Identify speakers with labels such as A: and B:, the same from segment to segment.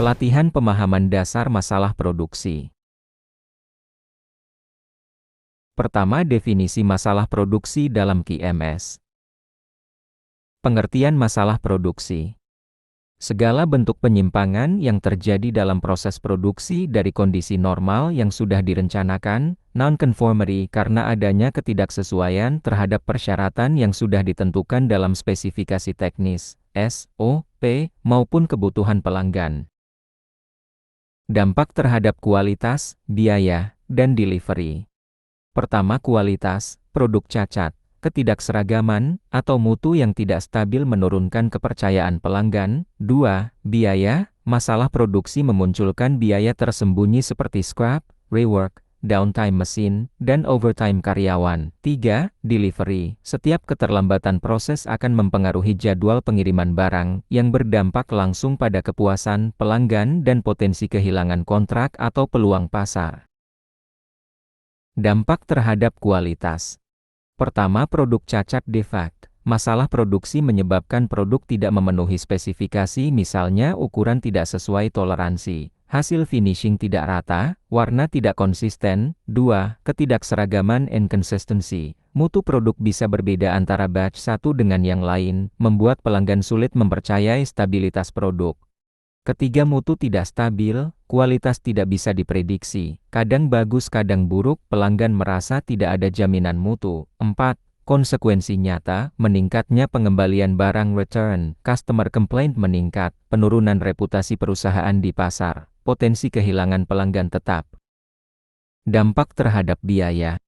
A: Pelatihan pemahaman dasar masalah produksi. Pertama, definisi masalah produksi dalam QMS. Pengertian masalah produksi. Segala bentuk penyimpangan yang terjadi dalam proses produksi dari kondisi normal yang sudah direncanakan, non-conformity karena adanya ketidaksesuaian terhadap persyaratan yang sudah ditentukan dalam spesifikasi teknis, SOP, maupun kebutuhan pelanggan. Dampak terhadap kualitas, biaya, dan delivery. Pertama, kualitas, produk cacat, ketidakseragaman, atau mutu yang tidak stabil menurunkan kepercayaan pelanggan. 2. Biaya, masalah produksi memunculkan biaya tersembunyi seperti scrap, rework, downtime mesin, dan overtime karyawan. 3. Delivery, setiap keterlambatan proses akan mempengaruhi jadwal pengiriman barang, yang berdampak langsung pada kepuasan pelanggan dan potensi kehilangan kontrak atau peluang pasar. Dampak terhadap kualitas. Pertama, produk cacat defect. Masalah produksi menyebabkan produk tidak memenuhi spesifikasi, misalnya ukuran tidak sesuai toleransi, hasil finishing tidak rata, warna tidak konsisten. 2. Ketidakseragaman inconsistency. Mutu produk bisa berbeda antara batch satu dengan yang lain, membuat pelanggan sulit mempercayai stabilitas produk. Ketiga, mutu tidak stabil, kualitas tidak bisa diprediksi, kadang bagus kadang buruk, pelanggan merasa tidak ada jaminan mutu. 4. Konsekuensi nyata, meningkatnya pengembalian barang return, customer complaint meningkat, penurunan reputasi perusahaan di pasar, potensi kehilangan pelanggan tetap. Dampak terhadap biaya.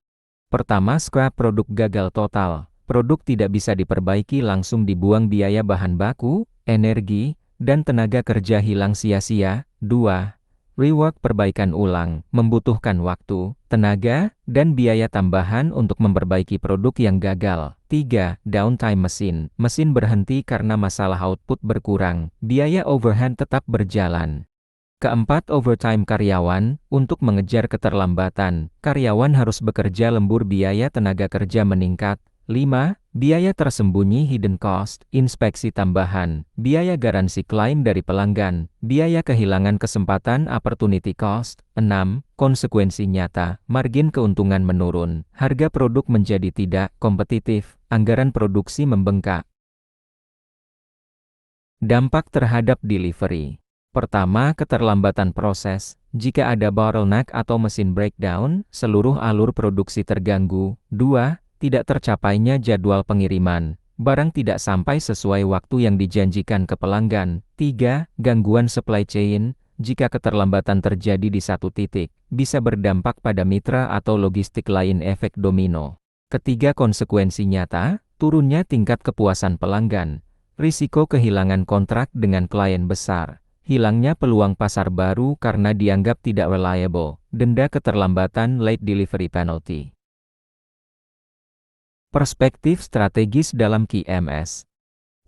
A: Pertama, scrap produk gagal total, produk tidak bisa diperbaiki langsung dibuang, biaya bahan baku, energi, dan tenaga kerja hilang sia-sia. 2. Rework perbaikan ulang, membutuhkan waktu, tenaga, dan biaya tambahan untuk memperbaiki produk yang gagal. 3. Downtime mesin, mesin berhenti karena masalah output berkurang, biaya overhead tetap berjalan. Keempat, overtime karyawan, untuk mengejar keterlambatan, karyawan harus bekerja lembur, biaya tenaga kerja meningkat. 5. Biaya tersembunyi hidden cost, inspeksi tambahan, biaya garansi klaim dari pelanggan, biaya kehilangan kesempatan opportunity cost. 6. Konsekuensi nyata, margin keuntungan menurun, harga produk menjadi tidak kompetitif, anggaran produksi membengkak. Dampak terhadap delivery. Pertama, keterlambatan proses. Jika ada bottleneck atau mesin breakdown, seluruh alur produksi terganggu. 2. Tidak tercapainya jadwal pengiriman, barang tidak sampai sesuai waktu yang dijanjikan ke pelanggan. 3. Gangguan supply chain, jika keterlambatan terjadi di satu titik, bisa berdampak pada mitra atau logistik lain, efek domino. Ketiga, konsekuensi nyata, turunnya tingkat kepuasan pelanggan, risiko kehilangan kontrak dengan klien besar, hilangnya peluang pasar baru karena dianggap tidak reliable, denda keterlambatan late delivery penalty. Perspektif strategis dalam QMS.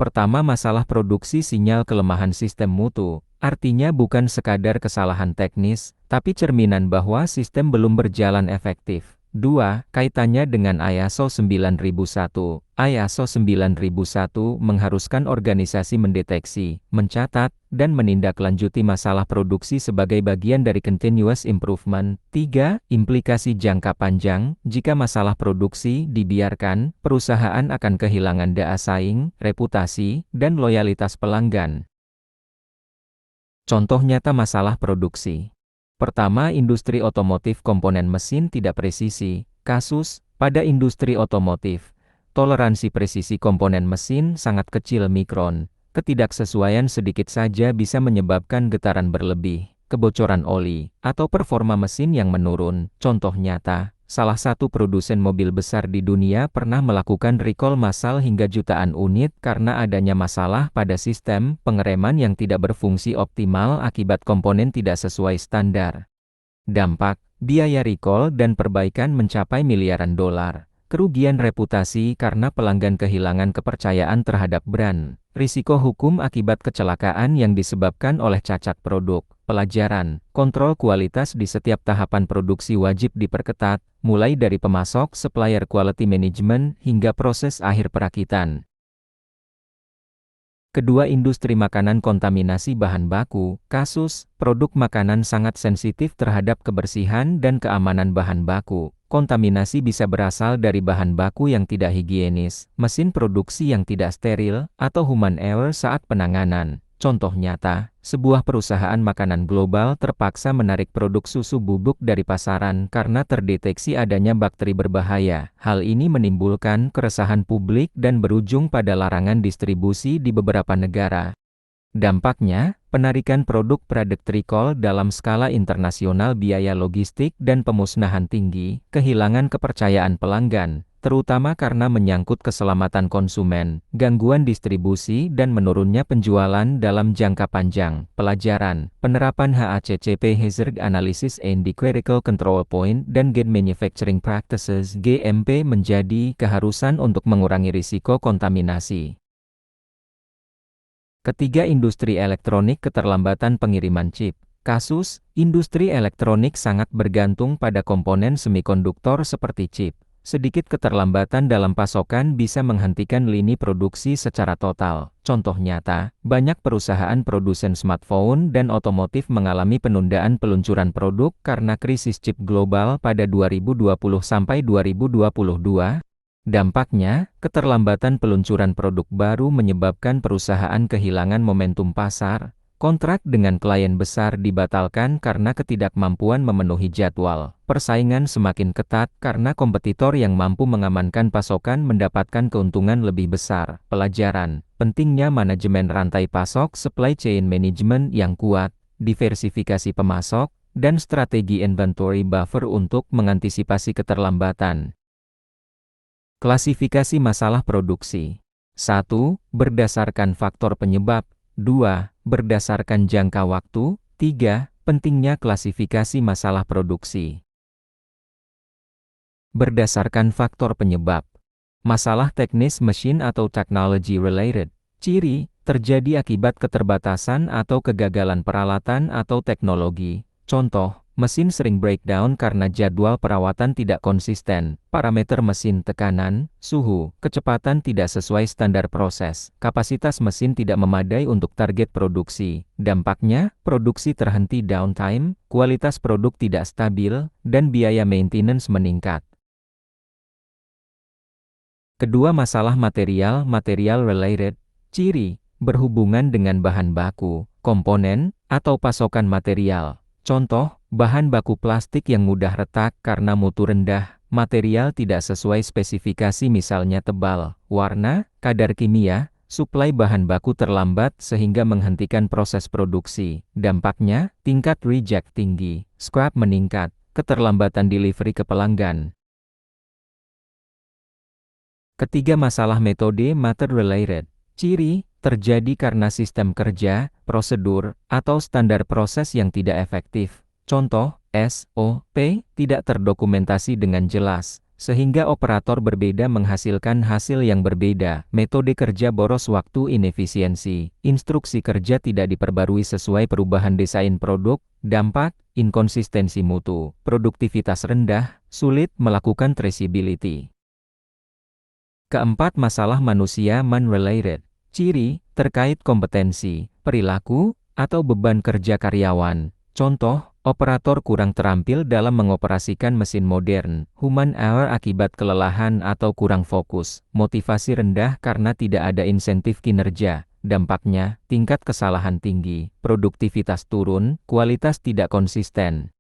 A: Pertama, masalah produksi sinyal kelemahan sistem mutu, artinya bukan sekadar kesalahan teknis, tapi cerminan bahwa sistem belum berjalan efektif. 2. Kaitannya dengan ISO 9001. ISO 9001 mengharuskan organisasi mendeteksi, mencatat, dan menindaklanjuti masalah produksi sebagai bagian dari continuous improvement. 3. Implikasi jangka panjang, jika masalah produksi dibiarkan, perusahaan akan kehilangan daya saing, reputasi, dan loyalitas pelanggan. Contoh nyata masalah produksi. Pertama, industri otomotif, komponen mesin tidak presisi. Kasus, pada industri otomotif, toleransi presisi komponen mesin sangat kecil mikron. Ketidaksesuaian sedikit saja bisa menyebabkan getaran berlebih, kebocoran oli, atau performa mesin yang menurun. Contoh nyata, salah satu produsen mobil besar di dunia pernah melakukan recall massal hingga jutaan unit karena adanya masalah pada sistem pengereman yang tidak berfungsi optimal akibat komponen tidak sesuai standar. Dampak, biaya recall dan perbaikan mencapai miliaran dolar. Kerugian reputasi karena pelanggan kehilangan kepercayaan terhadap brand. Risiko hukum akibat kecelakaan yang disebabkan oleh cacat produk. Pelajaran, kontrol kualitas di setiap tahapan produksi wajib diperketat, mulai dari pemasok, supplier quality management, hingga proses akhir perakitan. Kedua, industri makanan kontaminasi bahan baku. Kasus, produk makanan sangat sensitif terhadap kebersihan dan keamanan bahan baku. Kontaminasi bisa berasal dari bahan baku yang tidak higienis, mesin produksi yang tidak steril, atau human error saat penanganan. Contoh nyata, sebuah perusahaan makanan global terpaksa menarik produk susu bubuk dari pasaran karena terdeteksi adanya bakteri berbahaya. Hal ini menimbulkan keresahan publik dan berujung pada larangan distribusi di beberapa negara. Dampaknya, penarikan produk product recall dalam skala internasional, biaya logistik dan pemusnahan tinggi, kehilangan kepercayaan pelanggan, terutama karena menyangkut keselamatan konsumen, gangguan distribusi dan menurunnya penjualan dalam jangka panjang. Pelajaran, penerapan HACCP Hazard Analysis and the Critical Control Point dan Good Manufacturing Practices GMP menjadi keharusan untuk mengurangi risiko kontaminasi. Ketiga, industri elektronik, keterlambatan pengiriman chip. Kasus, industri elektronik sangat bergantung pada komponen semikonduktor seperti chip. Sedikit keterlambatan dalam pasokan bisa menghentikan lini produksi secara total. Contoh nyata, banyak perusahaan produsen smartphone dan otomotif mengalami penundaan peluncuran produk karena krisis chip global pada 2020 sampai 2022. Dampaknya, keterlambatan peluncuran produk baru menyebabkan perusahaan kehilangan momentum pasar, kontrak dengan klien besar dibatalkan karena ketidakmampuan memenuhi jadwal, persaingan semakin ketat karena kompetitor yang mampu mengamankan pasokan mendapatkan keuntungan lebih besar. Pelajaran, pentingnya manajemen rantai pasok, supply chain management yang kuat, diversifikasi pemasok, dan strategi inventory buffer untuk mengantisipasi keterlambatan. Klasifikasi masalah produksi. 1. Berdasarkan faktor penyebab. 2. Berdasarkan jangka waktu. 3. Pentingnya klasifikasi masalah produksi. Berdasarkan faktor penyebab. Masalah teknis mesin atau technology related. Ciri, terjadi akibat keterbatasan atau kegagalan peralatan atau teknologi. Contoh, mesin sering breakdown karena jadwal perawatan tidak konsisten, parameter mesin, tekanan, suhu, kecepatan tidak sesuai standar proses, kapasitas mesin tidak memadai untuk target produksi. Dampaknya, produksi terhenti, downtime, kualitas produk tidak stabil, dan biaya maintenance meningkat. Kedua, masalah material related. Ciri, berhubungan dengan bahan baku, komponen, atau pasokan material. Contoh, bahan baku plastik yang mudah retak karena mutu rendah, material tidak sesuai spesifikasi misalnya tebal, warna, kadar kimia, suplai bahan baku terlambat sehingga menghentikan proses produksi. Dampaknya, tingkat reject tinggi, scrap meningkat, keterlambatan delivery ke pelanggan. Ketiga, masalah metode method related. Ciri, terjadi karena sistem kerja, prosedur, atau standar proses yang tidak efektif. Contoh, SOP tidak terdokumentasi dengan jelas, sehingga operator berbeda menghasilkan hasil yang berbeda. Metode kerja boros waktu, inefisiensi, instruksi kerja tidak diperbarui sesuai perubahan desain produk. Dampak, inkonsistensi mutu, produktivitas rendah, sulit melakukan traceability. Keempat, masalah manusia man-related. Ciri, terkait kompetensi, perilaku, atau beban kerja karyawan. Contoh, operator kurang terampil dalam mengoperasikan mesin modern, human error akibat kelelahan atau kurang fokus, motivasi rendah karena tidak ada insentif kinerja. Dampaknya, tingkat kesalahan tinggi, produktivitas turun, kualitas tidak konsisten.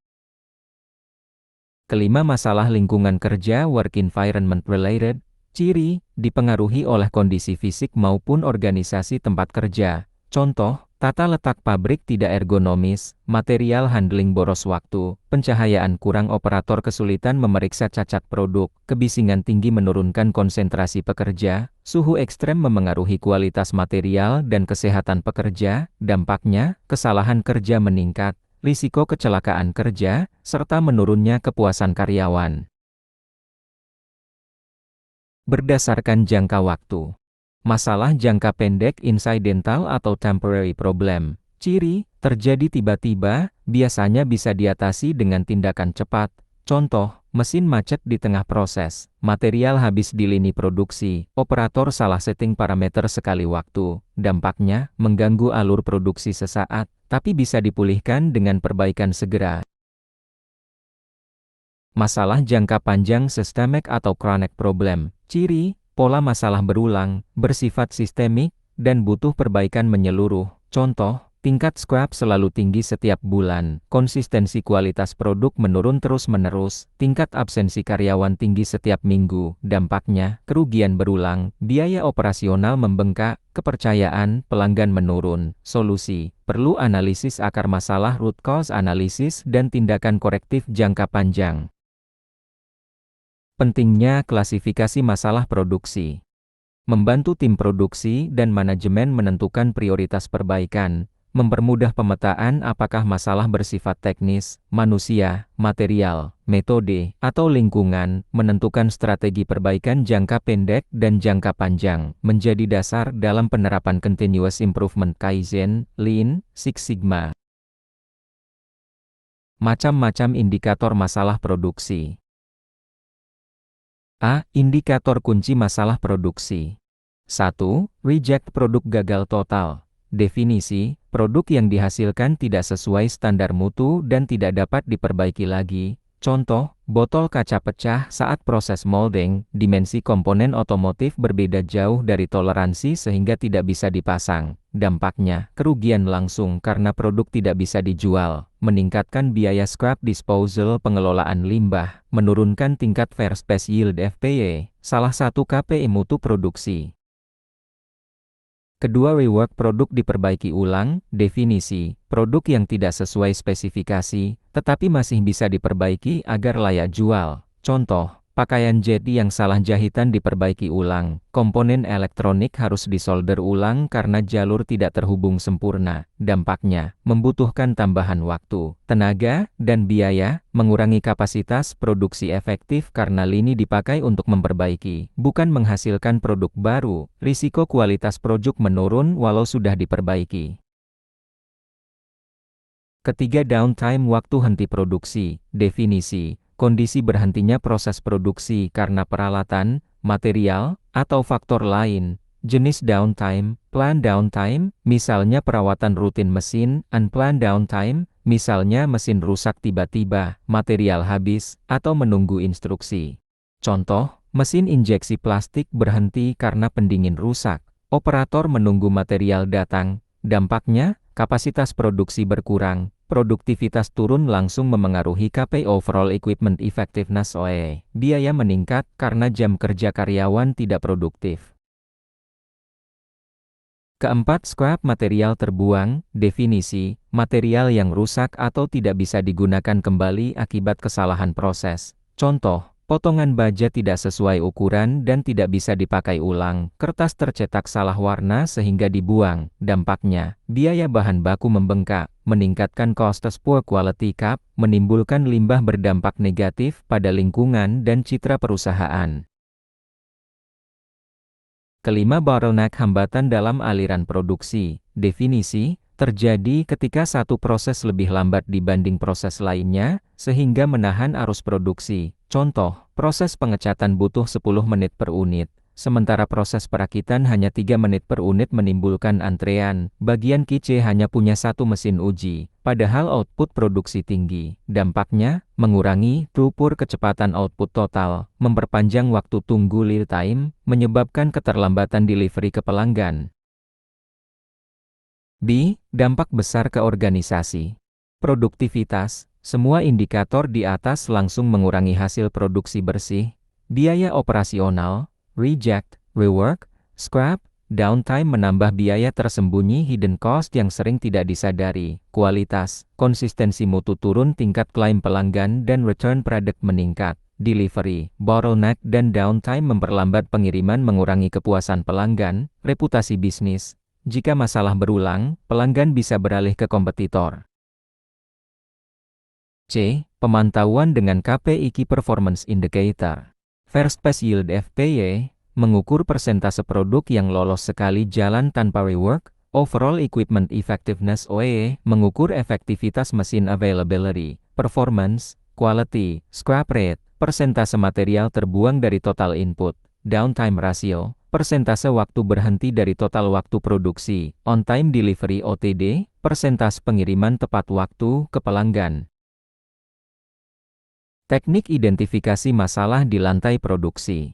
A: Kelima, masalah lingkungan kerja work environment related. Ciri, dipengaruhi oleh kondisi fisik maupun organisasi tempat kerja. Contoh, tata letak pabrik tidak ergonomis, material handling boros waktu, pencahayaan kurang, operator kesulitan memeriksa cacat produk, kebisingan tinggi menurunkan konsentrasi pekerja, suhu ekstrem memengaruhi kualitas material dan kesehatan pekerja. Dampaknya, kesalahan kerja meningkat, risiko kecelakaan kerja, serta menurunnya kepuasan karyawan. Berdasarkan jangka waktu. Masalah jangka pendek, incidental atau temporary problem. Ciri, terjadi tiba-tiba, biasanya bisa diatasi dengan tindakan cepat. Contoh, mesin macet di tengah proses, material habis di lini produksi, operator salah setting parameter sekali waktu. Dampaknya, mengganggu alur produksi sesaat, tapi bisa dipulihkan dengan perbaikan segera. Masalah jangka panjang systemic atau chronic problem. Ciri, pola masalah berulang, bersifat sistemik, dan butuh perbaikan menyeluruh. Contoh, tingkat scrap selalu tinggi setiap bulan, konsistensi kualitas produk menurun terus-menerus, tingkat absensi karyawan tinggi setiap minggu. Dampaknya, kerugian berulang, biaya operasional membengkak, kepercayaan pelanggan menurun. Solusi, perlu analisis akar masalah root cause analysis dan tindakan korektif jangka panjang. Pentingnya klasifikasi masalah produksi. Membantu tim produksi dan manajemen menentukan prioritas perbaikan, mempermudah pemetaan apakah masalah bersifat teknis, manusia, material, metode, atau lingkungan, menentukan strategi perbaikan jangka pendek dan jangka panjang, menjadi dasar dalam penerapan Continuous Improvement Kaizen, Lean, Six Sigma. Macam-macam indikator masalah produksi. A. Indikator kunci masalah produksi. 1. Reject produk gagal total. Definisi, produk yang dihasilkan tidak sesuai standar mutu dan tidak dapat diperbaiki lagi. Contoh, botol kaca pecah saat proses molding, dimensi komponen otomotif berbeda jauh dari toleransi sehingga tidak bisa dipasang. Dampaknya, kerugian langsung karena produk tidak bisa dijual, meningkatkan biaya scrap disposal pengelolaan limbah, menurunkan tingkat first pass yield FPY, salah satu KPI mutu produksi. Kedua, rework produk diperbaiki ulang. Definisi, produk yang tidak sesuai spesifikasi, tetapi masih bisa diperbaiki agar layak jual. Contoh, pakaian jeti yang salah jahitan diperbaiki ulang. Komponen elektronik harus disolder ulang karena jalur tidak terhubung sempurna. Dampaknya, membutuhkan tambahan waktu, tenaga, dan biaya, mengurangi kapasitas produksi efektif karena lini dipakai untuk memperbaiki, bukan menghasilkan produk baru. Risiko kualitas produk menurun walau sudah diperbaiki. Ketiga, downtime waktu henti produksi. Definisi, kondisi berhentinya proses produksi karena peralatan, material, atau faktor lain. Jenis downtime, planned downtime, misalnya perawatan rutin mesin, unplanned downtime, misalnya mesin rusak tiba-tiba, material habis, atau menunggu instruksi. Contoh, mesin injeksi plastik berhenti karena pendingin rusak. Operator menunggu material datang. Dampaknya, kapasitas produksi berkurang, produktivitas turun langsung memengaruhi KPI overall equipment effectiveness OE. Biaya meningkat karena jam kerja karyawan tidak produktif. Keempat, scrap material terbuang. Definisi, material yang rusak atau tidak bisa digunakan kembali akibat kesalahan proses. Contoh, potongan baja tidak sesuai ukuran dan tidak bisa dipakai ulang. Kertas tercetak salah warna sehingga dibuang. Dampaknya, biaya bahan baku membengkak, meningkatkan costs poor quality cap, menimbulkan limbah berdampak negatif pada lingkungan dan citra perusahaan. Kelima, bottleneck hambatan dalam aliran produksi. Definisi, terjadi ketika satu proses lebih lambat dibanding proses lainnya, sehingga menahan arus produksi. Contoh, proses pengecatan butuh 10 menit per unit, sementara proses perakitan hanya 3 menit per unit menimbulkan antrean. Bagian QC hanya punya satu mesin uji, padahal output produksi tinggi. Dampaknya, mengurangi throughput kecepatan output total, memperpanjang waktu tunggu lead time, menyebabkan keterlambatan delivery ke pelanggan. B. Dampak besar ke organisasi. Produktivitas. Semua indikator di atas langsung mengurangi hasil produksi bersih, biaya operasional, reject, rework, scrap, downtime menambah biaya tersembunyi hidden cost yang sering tidak disadari, kualitas, konsistensi mutu turun, tingkat klaim pelanggan dan return product meningkat, delivery, bottleneck dan downtime memperlambat pengiriman, mengurangi kepuasan pelanggan, reputasi bisnis. Jika masalah berulang, pelanggan bisa beralih ke kompetitor. C. Pemantauan dengan KPI Key Performance Indicator. First Pass Yield FPY, mengukur persentase produk yang lolos sekali jalan tanpa rework. Overall Equipment Effectiveness OE, mengukur efektivitas mesin availability, performance, quality, scrap rate, persentase material terbuang dari total input, downtime ratio, persentase waktu berhenti dari total waktu produksi, on-time delivery OTD, persentase pengiriman tepat waktu ke pelanggan. Teknik identifikasi masalah di lantai produksi.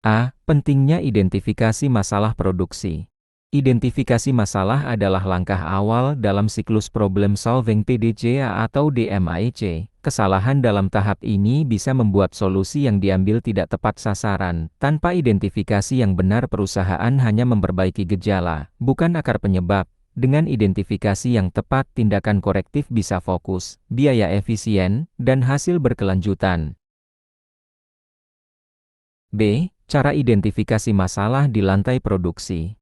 A: A. Pentingnya identifikasi masalah produksi. Identifikasi masalah adalah langkah awal dalam siklus problem solving PDCA atau DMAEC. Kesalahan dalam tahap ini bisa membuat solusi yang diambil tidak tepat sasaran. Tanpa identifikasi yang benar, perusahaan hanya memperbaiki gejala, bukan akar penyebab. Dengan identifikasi yang tepat, tindakan korektif bisa fokus, biaya efisien, dan hasil berkelanjutan. B. Cara identifikasi masalah di lantai produksi.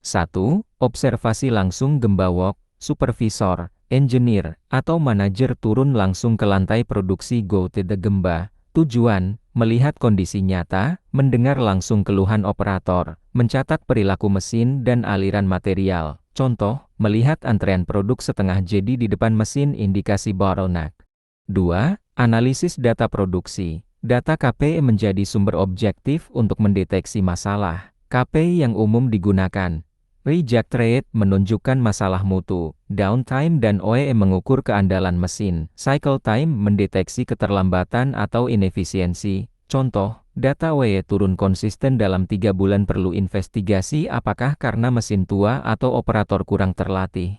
A: 1. Observasi langsung. Gembawok, supervisor, engineer, atau manajer turun langsung ke lantai produksi go to the gemba. Tujuan, melihat kondisi nyata, mendengar langsung keluhan operator, mencatat perilaku mesin dan aliran material. Contoh, melihat antrean produk setengah jadi di depan mesin, indikasi bottleneck. 2. Analisis data produksi. Data KPI menjadi sumber objektif untuk mendeteksi masalah. KPI yang umum digunakan: reject rate menunjukkan masalah mutu, downtime dan OEE mengukur keandalan mesin, cycle time mendeteksi keterlambatan atau inefisiensi. Contoh, data OEE turun konsisten dalam 3 bulan, perlu investigasi apakah karena mesin tua atau operator kurang terlatih.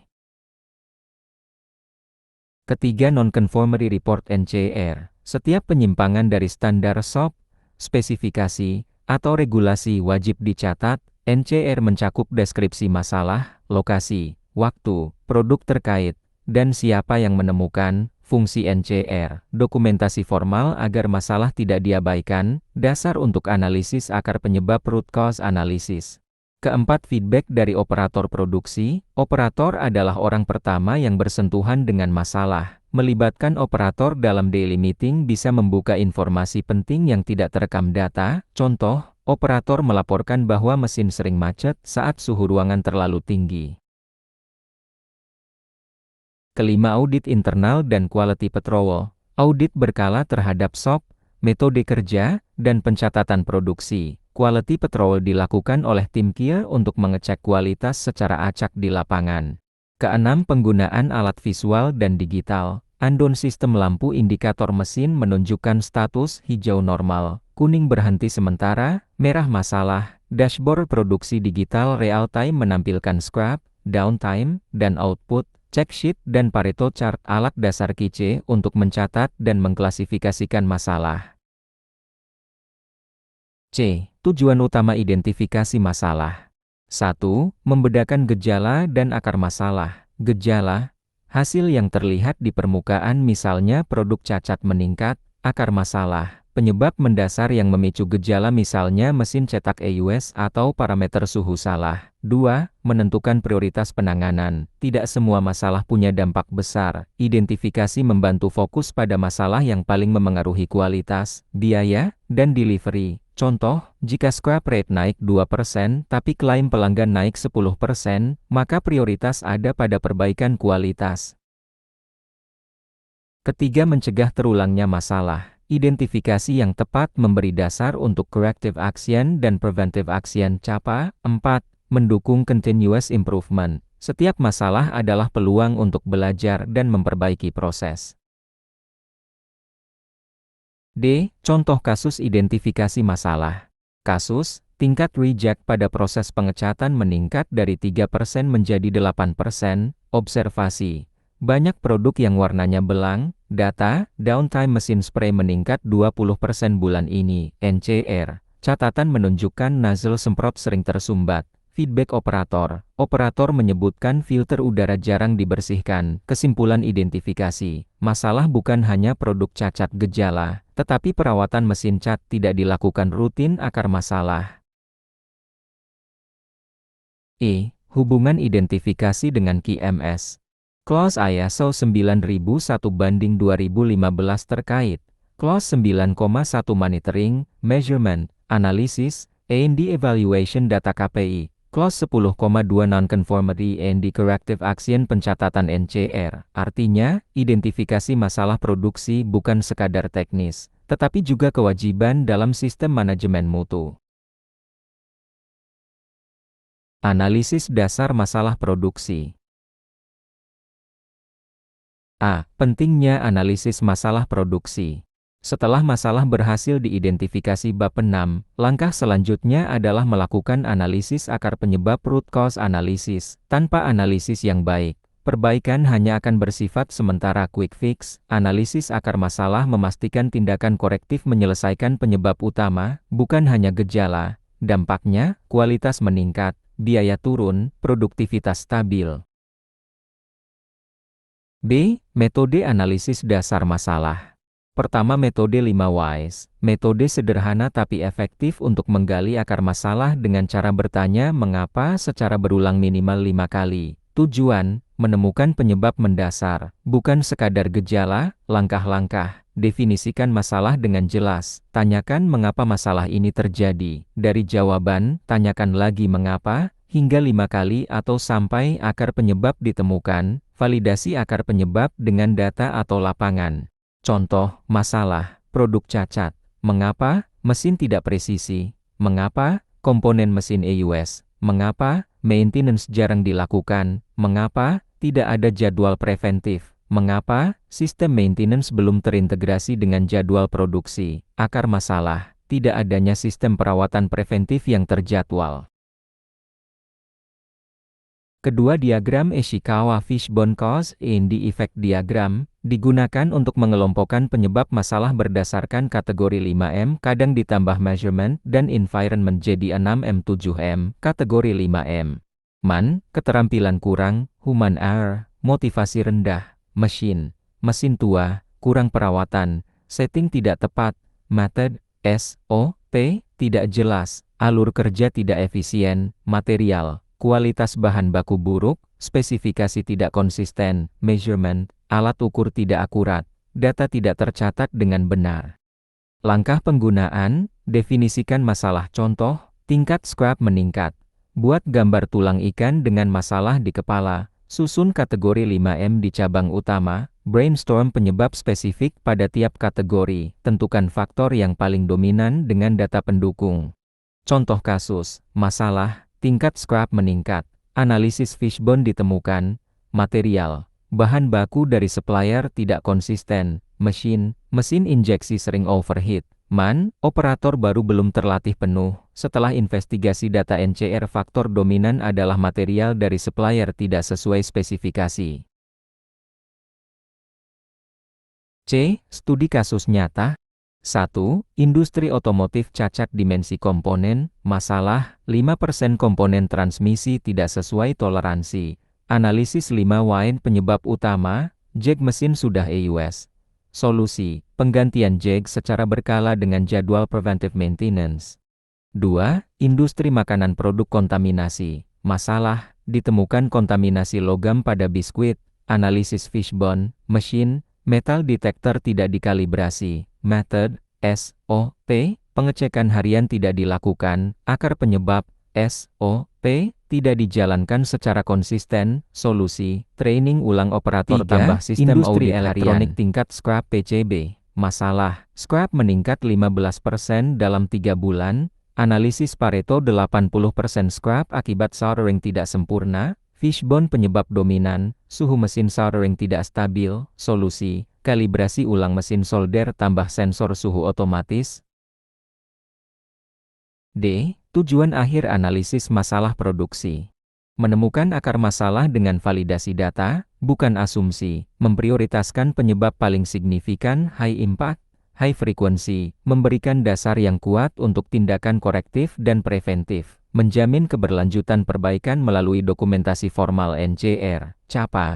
A: Ketiga, non-conformity report NCR. Setiap penyimpangan dari standar SOP, spesifikasi, atau regulasi wajib dicatat. NCR mencakup deskripsi masalah, lokasi, waktu, produk terkait, dan siapa yang menemukan. Fungsi NCR, dokumentasi formal agar masalah tidak diabaikan, dasar untuk analisis akar penyebab, root cause analysis. Keempat, feedback dari operator produksi. Operator adalah orang pertama yang bersentuhan dengan masalah. Melibatkan operator dalam daily meeting bisa membuka informasi penting yang tidak terekam data. Contoh, operator melaporkan bahwa mesin sering macet saat suhu ruangan terlalu tinggi. Kelima, audit internal dan quality patrol. Audit berkala terhadap SOP, metode kerja, dan pencatatan produksi. Quality patrol dilakukan oleh tim QA untuk mengecek kualitas secara acak di lapangan. Keenam, penggunaan alat visual dan digital. Andon sistem lampu indikator mesin menunjukkan status hijau normal, kuning berhenti sementara, merah masalah. Dashboard produksi digital real time menampilkan scrap, downtime, dan output. Check sheet dan Pareto chart, alat dasar QC untuk mencatat dan mengklasifikasikan masalah. C. Tujuan utama identifikasi masalah. 1. Membedakan gejala dan akar masalah. Gejala, hasil yang terlihat di permukaan, misalnya produk cacat meningkat. Akar masalah, penyebab mendasar yang memicu gejala, misalnya mesin cetak EUS atau parameter suhu salah. 2. Menentukan prioritas penanganan. Tidak semua masalah punya dampak besar. Identifikasi membantu fokus pada masalah yang paling memengaruhi kualitas, biaya, dan delivery. Contoh, jika scrap rate naik 2% tapi klaim pelanggan naik 10%, maka prioritas ada pada perbaikan kualitas. Ketiga, mencegah terulangnya masalah. Identifikasi yang tepat memberi dasar untuk corrective action dan preventive action. CAPA. 4. Mendukung continuous improvement. Setiap masalah adalah peluang untuk belajar dan memperbaiki proses. D. Contoh kasus identifikasi masalah. Kasus, tingkat reject pada proses pengecatan meningkat dari 3% menjadi 8%. Observasi, banyak produk yang warnanya belang. Data, downtime mesin spray meningkat 20% bulan ini. NCR, catatan menunjukkan nozzle semprot sering tersumbat. Feedback operator, operator menyebutkan filter udara jarang dibersihkan. Kesimpulan identifikasi, masalah bukan hanya produk cacat gejala, tetapi perawatan mesin cat tidak dilakukan rutin. Akar masalah. E. Hubungan identifikasi dengan QMS. Clause ISO 9001/2015 terkait. Clause 9,1 Monitoring, Measurement, Analysis, and Evaluation Data KPI. Clause 10,2 Non-Conformity and Corrective Action pencatatan NCR, artinya, identifikasi masalah produksi bukan sekadar teknis, tetapi juga kewajiban dalam sistem manajemen mutu. Analisis dasar masalah produksi. A. Pentingnya analisis masalah produksi. Setelah masalah berhasil diidentifikasi bab 6, langkah selanjutnya adalah melakukan analisis akar penyebab root cause analysis. Tanpa analisis yang baik, perbaikan hanya akan bersifat sementara quick fix. Analisis akar masalah memastikan tindakan korektif menyelesaikan penyebab utama, bukan hanya gejala. Dampaknya, kualitas meningkat, biaya turun, produktivitas stabil. B. Metode analisis dasar masalah. Pertama, metode 5 whys. Metode sederhana tapi efektif untuk menggali akar masalah dengan cara bertanya mengapa secara berulang minimal 5 kali. Tujuan, menemukan penyebab mendasar, bukan sekadar gejala. Langkah-langkah, definisikan masalah dengan jelas. Tanyakan mengapa masalah ini terjadi. Dari jawaban, tanyakan lagi mengapa, hingga 5 kali atau sampai akar penyebab ditemukan. Validasi akar penyebab dengan data atau lapangan. Contoh, masalah, produk cacat. Mengapa, mesin tidak presisi? Mengapa, komponen mesin EUS? Mengapa, maintenance jarang dilakukan? Mengapa, tidak ada jadwal preventif? Mengapa, sistem maintenance belum terintegrasi dengan jadwal produksi? Akar masalah, tidak adanya sistem perawatan preventif yang terjadwal. Kedua, diagram Ishikawa-Fishbone Cause and Effect Diagram digunakan untuk mengelompokkan penyebab masalah berdasarkan kategori 5M, kadang ditambah measurement dan environment jadi 6M7M. Kategori 5M. Man, keterampilan kurang, human error, motivasi rendah, mesin tua, kurang perawatan, setting tidak tepat, method, SOP, tidak jelas, alur kerja tidak efisien, material, kualitas bahan baku buruk, spesifikasi tidak konsisten, measurement, alat ukur tidak akurat, data tidak tercatat dengan benar. Langkah penggunaan, definisikan masalah contoh, tingkat scrap meningkat. Buat gambar tulang ikan dengan masalah di kepala, susun kategori 5M di cabang utama, brainstorm penyebab spesifik pada tiap kategori, tentukan faktor yang paling dominan dengan data pendukung. Contoh kasus, masalah, tingkat scrap meningkat, analisis fishbone ditemukan, material, bahan baku dari supplier tidak konsisten, mesin injeksi sering overheat, man, operator baru belum terlatih penuh. Setelah investigasi data NCR, faktor dominan adalah material dari supplier tidak sesuai spesifikasi. C. Studi kasus nyata. 1. Industri otomotif cacat dimensi komponen, masalah, 5% komponen transmisi tidak sesuai toleransi. Analisis 5 why penyebab utama, jag mesin sudah EUS. Solusi, penggantian jag secara berkala dengan jadwal preventive maintenance. 2. Industri makanan produk kontaminasi, masalah, ditemukan kontaminasi logam pada biskuit, analisis fishbone, mesin, metal detector tidak dikalibrasi. Method, SOP, pengecekan harian tidak dilakukan, akar penyebab, SOP, tidak dijalankan secara konsisten. Solusi, training ulang operator
B: 3.
A: tambah sistem
B: Industri
A: audit elektronik tingkat scrap PCB. Masalah, scrap meningkat 15% dalam 3 bulan, analisis Pareto 80% scrap akibat soldering tidak sempurna, fishbone penyebab dominan, suhu mesin soldering tidak stabil. Solusi, kalibrasi ulang mesin solder tambah sensor suhu otomatis. D. Tujuan akhir analisis masalah produksi. Menemukan akar masalah dengan validasi data, bukan asumsi, memprioritaskan penyebab paling signifikan, high impact, high frequency, memberikan dasar yang kuat untuk tindakan korektif dan preventif, menjamin keberlanjutan perbaikan melalui dokumentasi formal NCR, CAPA.